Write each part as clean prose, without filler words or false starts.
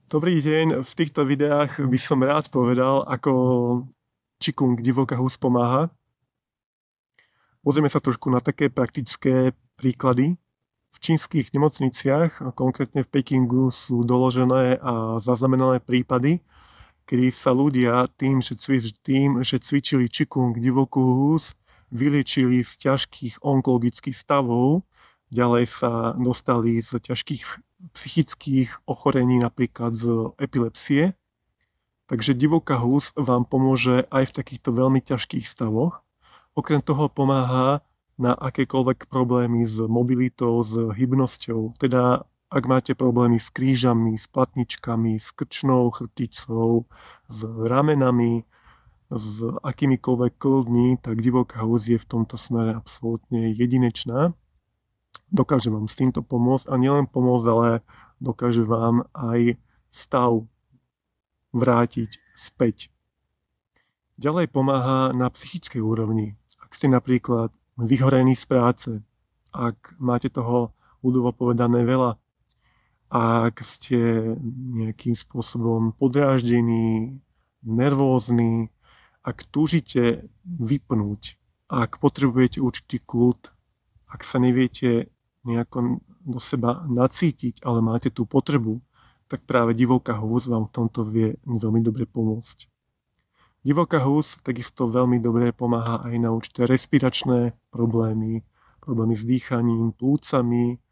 Dobrý deň, v týchto videách by som rád povedal, ako Qigong divoká hus pomáha. Pozrieme sa trošku na také praktické príklady. V čínskych nemocniciach, konkrétne v Pekingu, sú doložené a zaznamenané prípady, kedy sa ľudia tým, že cvičili Qigong divokú hus, vyliečili z ťažkých onkologických stavov, ďalej sa dostali z ťažkých psychických ochorení, napríklad z epilepsie. Takže divoká hus vám pomôže aj v takýchto veľmi ťažkých stavoch. Okrem toho pomáha na akékoľvek problémy s mobilitou, s hybnosťou. Teda ak máte problémy s krížami, s platničkami, s krčnou chrbticou, s ramenami, s akýmikoľvek kĺdmi, tak divoká hus je v tomto smere absolútne jedinečná. Dokáže vám s týmto pomôcť a nielen pomôcť, ale dokáže vám aj stav vrátiť späť. Ďalej pomáha na psychickej úrovni. Ak ste napríklad vyhorení z práce, ak máte toho ľudovo povedané veľa, ak ste nejakým spôsobom podráždení, nervózni, ak túžite vypnúť, ak potrebujete určitý kľud, ak sa neviete nejako do seba nacítiť, ale máte tú potrebu, tak práve divoká hus vám v tomto vie veľmi dobre pomôcť. Divoká hus takisto veľmi dobre pomáha aj na určité respiračné problémy, problémy s dýchaním, plúcami,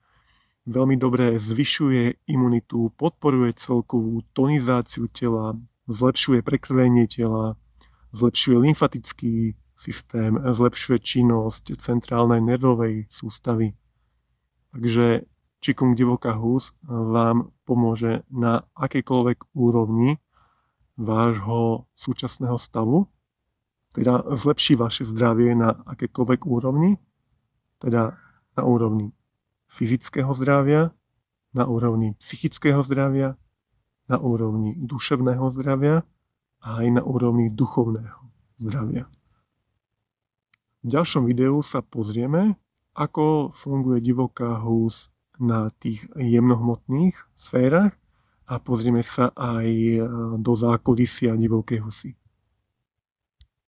veľmi dobre zvyšuje imunitu, podporuje celkovú tonizáciu tela, zlepšuje prekrvenie tela, zlepšuje lymfatický systém, zlepšuje činnosť centrálnej nervovej sústavy. Takže Qigong divoká hus vám pomôže na akejkoľvek úrovni vášho súčasného stavu, teda zlepší vaše zdravie na akékoľvek úrovni, teda na úrovni fyzického zdravia, na úrovni psychického zdravia, na úrovni duševného zdravia a aj na úrovni duchovného zdravia. V ďalšom videu sa pozrieme, ako funguje divoká hus na tých jemnohmotných sférach a pozrieme sa aj do zákulisia divokej husy.